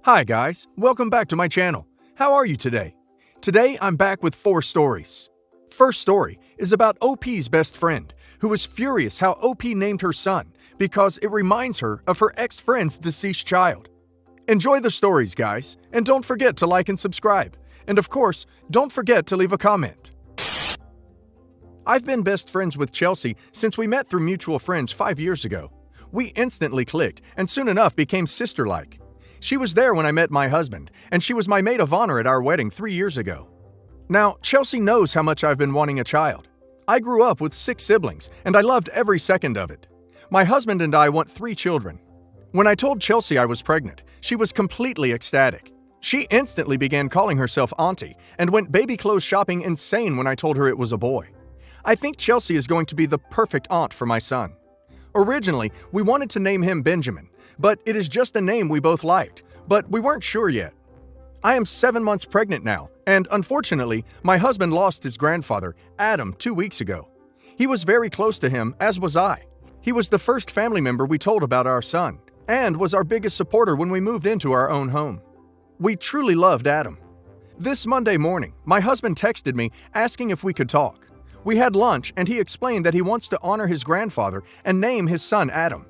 Hi guys, welcome back to my channel. How are you today? Today I'm back with 4 stories. First story is about OP's best friend, who was furious how OP named her son because it reminds her of her ex-friend's deceased child. Enjoy the stories, guys, and don't forget to like and subscribe. And of course, don't forget to leave a comment. I've been best friends with Chelsea since we met through mutual friends 5 years ago. We instantly clicked and soon enough became sister-like. She was there when I met my husband, and she was my maid of honor at our wedding 3 years ago. Now, Chelsea knows how much I've been wanting a child. I grew up with 6 siblings, and I loved every second of it. My husband and I want 3 children. When I told Chelsea I was pregnant, she was completely ecstatic. She instantly began calling herself Auntie and went baby clothes shopping insane when I told her it was a boy. I think Chelsea is going to be the perfect aunt for my son. Originally, we wanted to name him Benjamin, but it is just a name we both liked, but we weren't sure yet. I am 7 months pregnant now, and unfortunately, my husband lost his grandfather, Adam, 2 weeks ago. He was very close to him, as was I. He was the first family member we told about our son, and was our biggest supporter when we moved into our own home. We truly loved Adam. This Monday morning, my husband texted me asking if we could talk. We had lunch, and he explained that he wants to honor his grandfather and name his son Adam.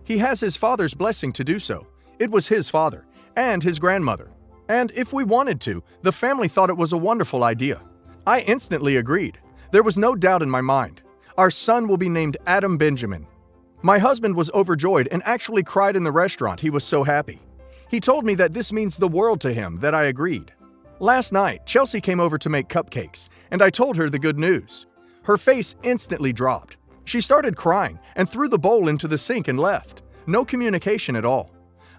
He has his father's blessing to do so. It was his father, and his grandmother. And if we wanted to, the family thought it was a wonderful idea. I instantly agreed. There was no doubt in my mind. Our son will be named Adam Benjamin. My husband was overjoyed and actually cried in the restaurant. He was so happy. He told me that this means the world to him that I agreed. Last night, Chelsea came over to make cupcakes, and I told her the good news. Her face instantly dropped. She started crying and threw the bowl into the sink and left. No communication at all.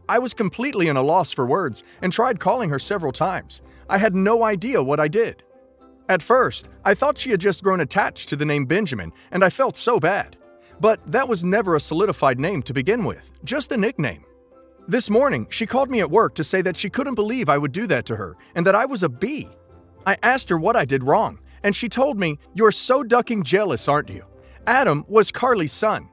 I was completely at a loss for words and tried calling her several times. I had no idea what I did. At first, I thought she had just grown attached to the name Benjamin, and I felt so bad. But that was never a solidified name to begin with, just a nickname. This morning, she called me at work to say that she couldn't believe I would do that to her and that I was a B. I asked her what I did wrong, and she told me, "You're so ducking jealous, aren't you?" Adam was Carly's son.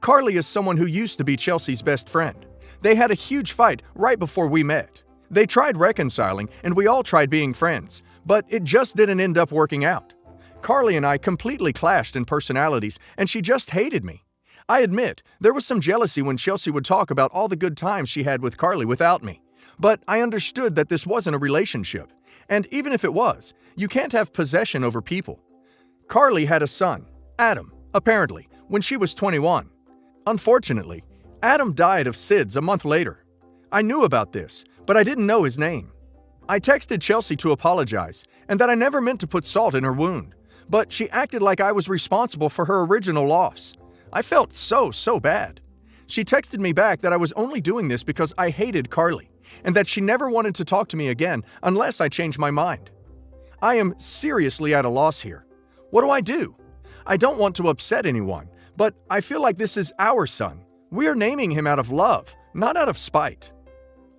Carly is someone who used to be Chelsea's best friend. They had a huge fight right before we met. They tried reconciling, and we all tried being friends, but it just didn't end up working out. Carly and I completely clashed in personalities, and she just hated me. I admit, there was some jealousy when Chelsea would talk about all the good times she had with Carly without me. But I understood that this wasn't a relationship. And even if it was, you can't have possession over people. Carly had a son, Adam, apparently, when she was 21. Unfortunately, Adam died of SIDS a month later. I knew about this, but I didn't know his name. I texted Chelsea to apologize, and that I never meant to put salt in her wound, but she acted like I was responsible for her original loss. I felt so bad. She texted me back that I was only doing this because I hated Carly, and that she never wanted to talk to me again unless I changed my mind. I am seriously at a loss here. What do I do? I don't want to upset anyone, but I feel like this is our son. We are naming him out of love, not out of spite.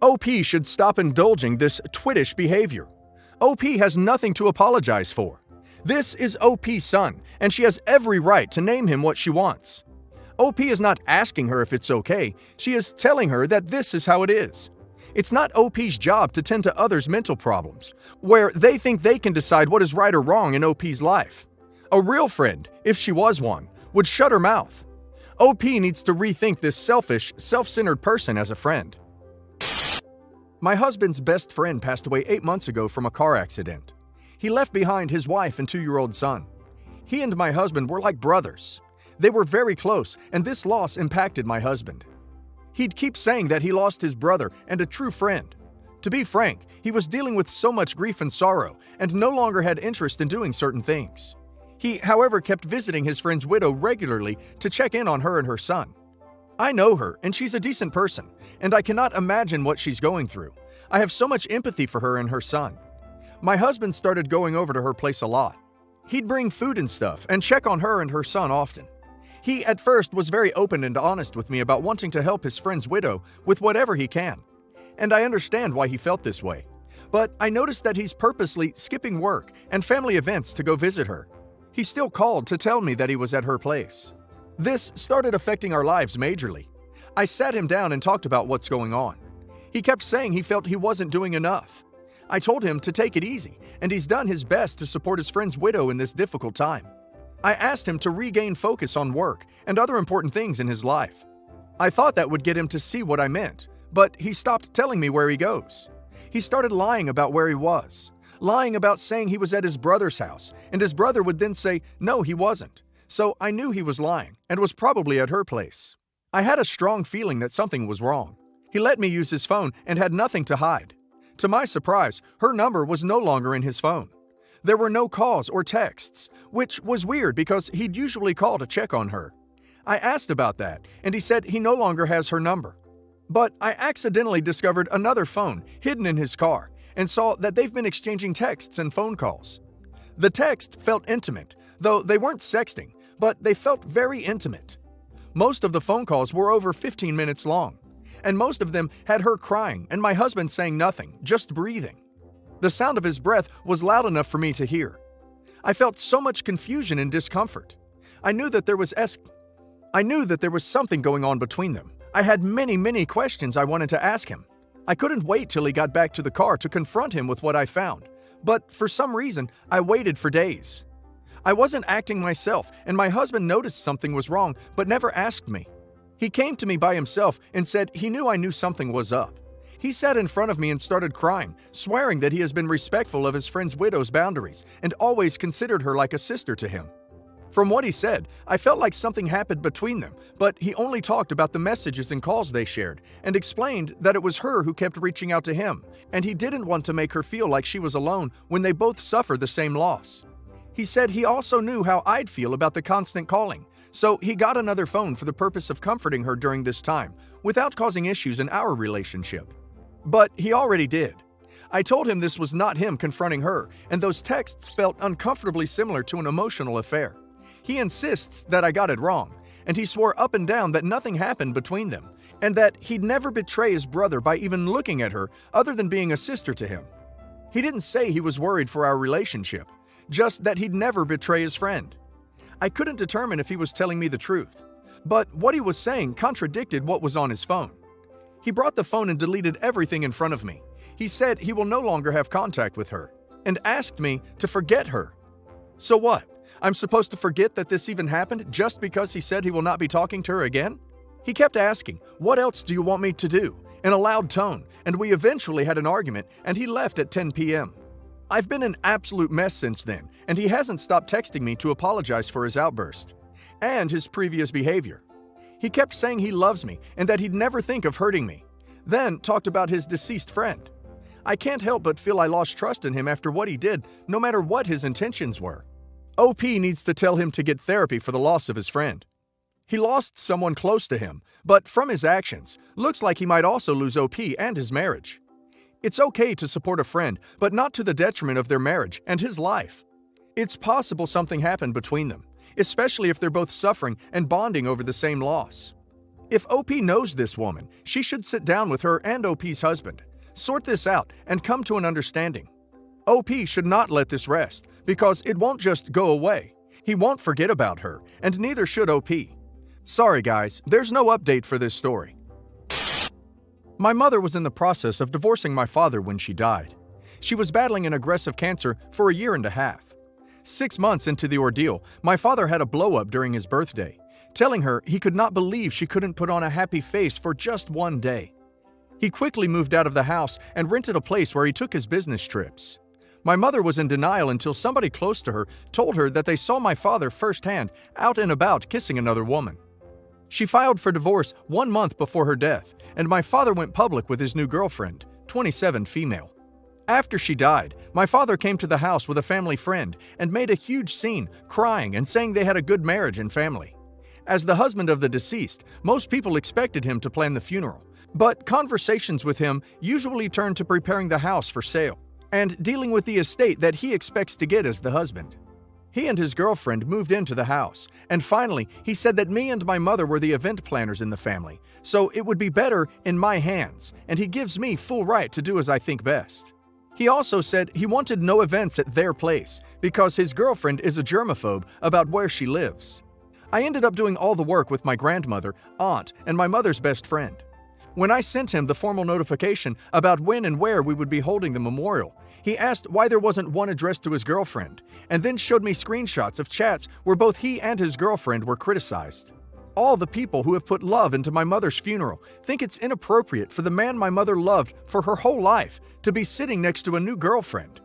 OP should stop indulging this twittish behavior. OP has nothing to apologize for. This is OP's son, and she has every right to name him what she wants. OP is not asking her if it's okay, she is telling her that this is how it is. It's not OP's job to tend to others' mental problems, where they think they can decide what is right or wrong in OP's life. A real friend, if she was one, would shut her mouth. OP needs to rethink this selfish, self-centered person as a friend. My husband's best friend passed away 8 months ago from a car accident. He left behind his wife and 2-year-old son. He and my husband were like brothers. They were very close, and this loss impacted my husband. He'd keep saying that he lost his brother and a true friend. To be frank, he was dealing with so much grief and sorrow, and no longer had interest in doing certain things. He, however, kept visiting his friend's widow regularly to check in on her and her son. I know her, and she's a decent person, and I cannot imagine what she's going through. I have so much empathy for her and her son. My husband started going over to her place a lot. He'd bring food and stuff and check on her and her son often. He, at first, was very open and honest with me about wanting to help his friend's widow with whatever he can. And I understand why he felt this way. But I noticed that he's purposely skipping work and family events to go visit her. He still called to tell me that he was at her place. This started affecting our lives majorly. I sat him down and talked about what's going on. He kept saying he felt he wasn't doing enough. I told him to take it easy, and he's done his best to support his friend's widow in this difficult time. I asked him to regain focus on work and other important things in his life. I thought that would get him to see what I meant, but he stopped telling me where he goes. He started lying about where he was, lying about saying he was at his brother's house, and his brother would then say, no, he wasn't. So I knew he was lying and was probably at her place. I had a strong feeling that something was wrong. He let me use his phone and had nothing to hide. To my surprise, her number was no longer in his phone. There were no calls or texts, which was weird because he'd usually call to check on her. I asked about that, and he said he no longer has her number. But I accidentally discovered another phone hidden in his car and saw that they've been exchanging texts and phone calls. The text felt intimate, though they weren't sexting, but they felt very intimate. Most of the phone calls were over 15 minutes long, and most of them had her crying and my husband saying nothing, just breathing. The sound of his breath was loud enough for me to hear. I felt so much confusion and discomfort. I knew that there was something going on between them. I had many questions I wanted to ask him. I couldn't wait till he got back to the car to confront him with what I found, but for some reason, I waited for days. I wasn't acting myself, and my husband noticed something was wrong but never asked me. He came to me by himself and said he knew I knew something was up. He sat in front of me and started crying, swearing that he has been respectful of his friend's widow's boundaries and always considered her like a sister to him. From what he said, I felt like something happened between them, but he only talked about the messages and calls they shared and explained that it was her who kept reaching out to him, and he didn't want to make her feel like she was alone when they both suffered the same loss. He said he also knew how I'd feel about the constant calling, so he got another phone for the purpose of comforting her during this time, without causing issues in our relationship. But he already did. I told him this was not him confronting her, and those texts felt uncomfortably similar to an emotional affair. He insists that I got it wrong, and he swore up and down that nothing happened between them, and that he'd never betray his brother by even looking at her other than being a sister to him. He didn't say he was worried for our relationship, just that he'd never betray his friend. I couldn't determine if he was telling me the truth, but what he was saying contradicted what was on his phone. He brought the phone and deleted everything in front of me. He said he will no longer have contact with her, and asked me to forget her. So what? I'm supposed to forget that this even happened just because he said he will not be talking to her again? He kept asking, "What else do you want me to do?" in a loud tone, and we eventually had an argument, and he left at 10 p.m. I've been an absolute mess since then, and he hasn't stopped texting me to apologize for his outburst and his previous behavior. He kept saying he loves me and that he'd never think of hurting me, then talked about his deceased friend. I can't help but feel I lost trust in him after what he did, no matter what his intentions were. OP needs to tell him to get therapy for the loss of his friend. He lost someone close to him, but from his actions, looks like he might also lose OP and his marriage. It's okay to support a friend, but not to the detriment of their marriage and his life. It's possible something happened between them, especially if they're both suffering and bonding over the same loss. If OP knows this woman, she should sit down with her and OP's husband, sort this out, and come to an understanding. OP should not let this rest, because it won't just go away. He won't forget about her, and neither should OP. Sorry guys, there's no update for this story. My mother was in the process of divorcing my father when she died. She was battling an aggressive cancer for a year and a half. 6 months into the ordeal, my father had a blow-up during his birthday, telling her he could not believe she couldn't put on a happy face for just one day. He quickly moved out of the house and rented a place where he took his business trips. My mother was in denial until somebody close to her told her that they saw my father firsthand out and about kissing another woman. She filed for divorce 1 month before her death, and my father went public with his new girlfriend, 27 female. After she died, my father came to the house with a family friend and made a huge scene, crying and saying they had a good marriage and family. As the husband of the deceased, most people expected him to plan the funeral, but conversations with him usually turned to preparing the house for sale and dealing with the estate that he expects to get as the husband. He and his girlfriend moved into the house, and finally, he said that me and my mother were the event planners in the family, so it would be better in my hands, and he gives me full right to do as I think best. He also said he wanted no events at their place because his girlfriend is a germaphobe about where she lives. I ended up doing all the work with my grandmother, aunt, and my mother's best friend. When I sent him the formal notification about when and where we would be holding the memorial, he asked why there wasn't one addressed to his girlfriend, and then showed me screenshots of chats where both he and his girlfriend were criticized. All the people who have put love into my mother's funeral think it's inappropriate for the man my mother loved for her whole life to be sitting next to a new girlfriend.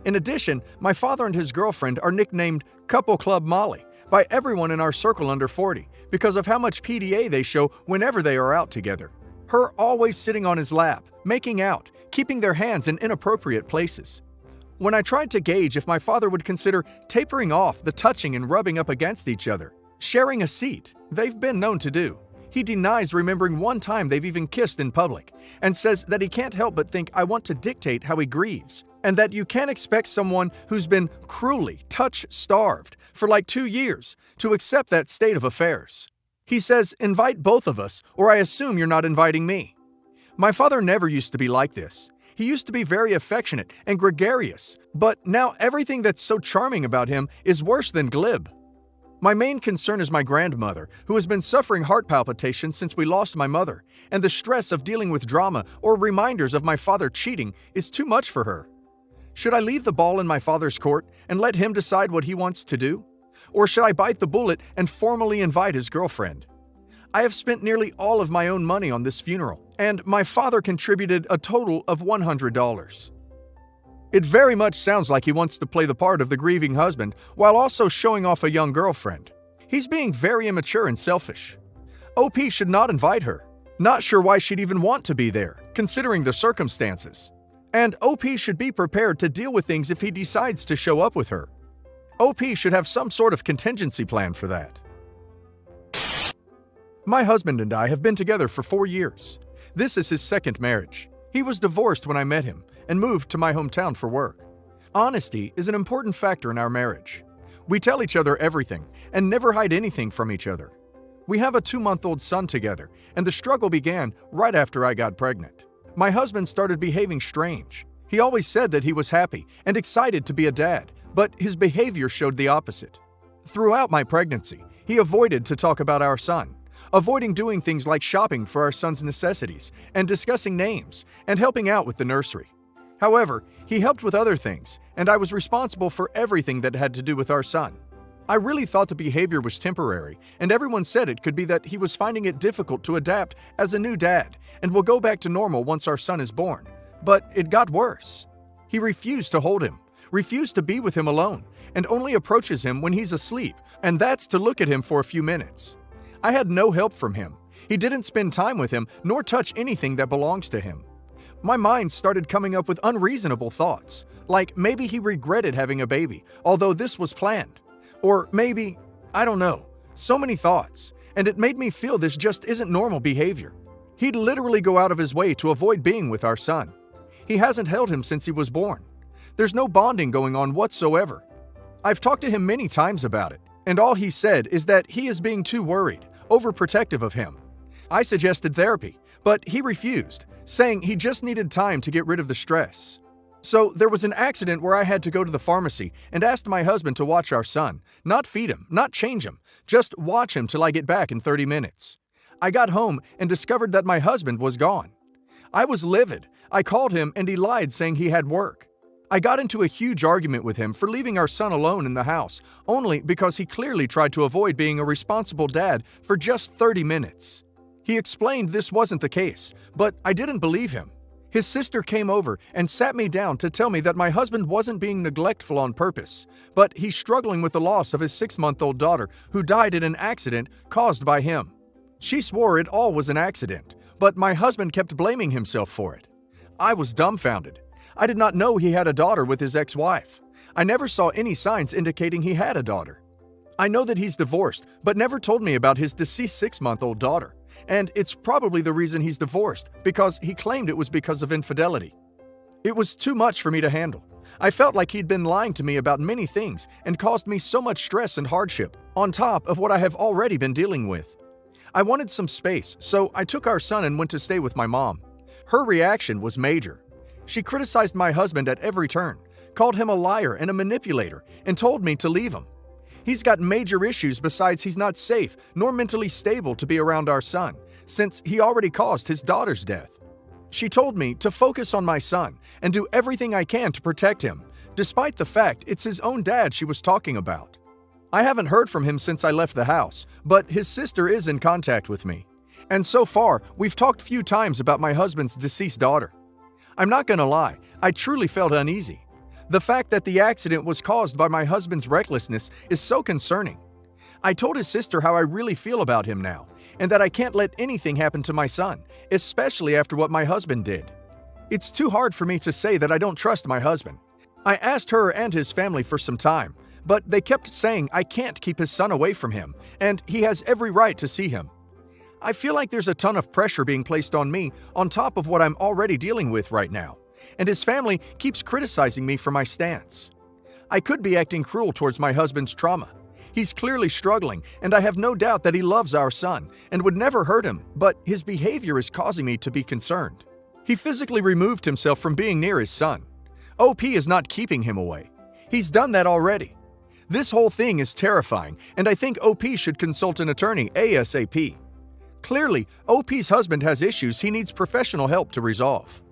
In addition, my father and his girlfriend are nicknamed Couple Club Molly by everyone in our circle under 40 because of how much PDA they show whenever they are out together. Her always sitting on his lap, making out, keeping their hands in inappropriate places. When I tried to gauge if my father would consider tapering off the touching and rubbing up against each other, sharing a seat, they've been known to do, he denies remembering one time they've even kissed in public, and says that he can't help but think I want to dictate how he grieves, and that you can't expect someone who's been cruelly touch-starved for like 2 years to accept that state of affairs. He says, invite both of us, or I assume you're not inviting me. My father never used to be like this. He used to be very affectionate and gregarious, but now everything that's so charming about him is worse than glib. My main concern is my grandmother, who has been suffering heart palpitations since we lost my mother, and the stress of dealing with drama or reminders of my father cheating is too much for her. Should I leave the ball in my father's court and let him decide what he wants to do? Or should I bite the bullet and formally invite his girlfriend? I have spent nearly all of my own money on this funeral, and my father contributed a total of $100. It very much sounds like he wants to play the part of the grieving husband while also showing off a young girlfriend. He's being very immature and selfish. OP should not invite her. Not sure why she'd even want to be there, considering the circumstances. And OP should be prepared to deal with things if he decides to show up with her. OP should have some sort of contingency plan for that. My husband and I have been together for 4 years. This is his second marriage. He was divorced when I met him and moved to my hometown for work. Honesty is an important factor in our marriage. We tell each other everything and never hide anything from each other. We have a 2-month-old son together, and the struggle began right after I got pregnant. My husband started behaving strange. He always said that he was happy and excited to be a dad, but his behavior showed the opposite. Throughout my pregnancy, he avoided to talk about our son, avoiding doing things like shopping for our son's necessities and discussing names and helping out with the nursery. However, he helped with other things, and I was responsible for everything that had to do with our son. I really thought the behavior was temporary, and everyone said it could be that he was finding it difficult to adapt as a new dad and will go back to normal once our son is born. But it got worse. He refused to hold him, refused to be with him alone, and only approaches him when he's asleep, and that's to look at him for a few minutes. I had no help from him. He didn't spend time with him nor touch anything that belongs to him. My mind started coming up with unreasonable thoughts, like maybe he regretted having a baby, although this was planned. Or maybe, I don't know, so many thoughts, and it made me feel this just isn't normal behavior. He'd literally go out of his way to avoid being with our son. He hasn't held him since he was born. There's no bonding going on whatsoever. I've talked to him many times about it, and all he said is that he is being too worried, overprotective of him. I suggested therapy, but he refused, saying he just needed time to get rid of the stress. So there was an accident where I had to go to the pharmacy and asked my husband to watch our son, not feed him, not change him, just watch him till I get back in 30 minutes. I got home and discovered that my husband was gone. I was livid. I called him and he lied, saying he had work. I got into a huge argument with him for leaving our son alone in the house, only because he clearly tried to avoid being a responsible dad for just 30 minutes. He explained this wasn't the case, but I didn't believe him. His sister came over and sat me down to tell me that my husband wasn't being neglectful on purpose, but he's struggling with the loss of his 6-month-old daughter who died in an accident caused by him. She swore it all was an accident, but my husband kept blaming himself for it. I was dumbfounded. I did not know he had a daughter with his ex-wife. I never saw any signs indicating he had a daughter. I know that he's divorced, but never told me about his deceased 6-month-old daughter. And it's probably the reason he's divorced, because he claimed it was because of infidelity. It was too much for me to handle. I felt like he'd been lying to me about many things and caused me so much stress and hardship, on top of what I have already been dealing with. I wanted some space, so I took our son and went to stay with my mom. Her reaction was major. She criticized my husband at every turn, called him a liar and a manipulator, and told me to leave him. He's got major issues besides he's not safe nor mentally stable to be around our son, since he already caused his daughter's death. She told me to focus on my son and do everything I can to protect him, despite the fact it's his own dad she was talking about. I haven't heard from him since I left the house, but his sister is in contact with me. And so far, we've talked few times about my husband's deceased daughter. I'm not gonna lie, I truly felt uneasy. The fact that the accident was caused by my husband's recklessness is so concerning. I told his sister how I really feel about him now, and that I can't let anything happen to my son, especially after what my husband did. It's too hard for me to say that I don't trust my husband. I asked her and his family for some time, but they kept saying I can't keep his son away from him, and he has every right to see him. I feel like there's a ton of pressure being placed on me on top of what I'm already dealing with right now, and his family keeps criticizing me for my stance. I could be acting cruel towards my husband's trauma. He's clearly struggling, and I have no doubt that he loves our son and would never hurt him, but his behavior is causing me to be concerned. He physically removed himself from being near his son. OP is not keeping him away. He's done that already. This whole thing is terrifying, and I think OP should consult an attorney ASAP. Clearly, OP's husband has issues he needs professional help to resolve.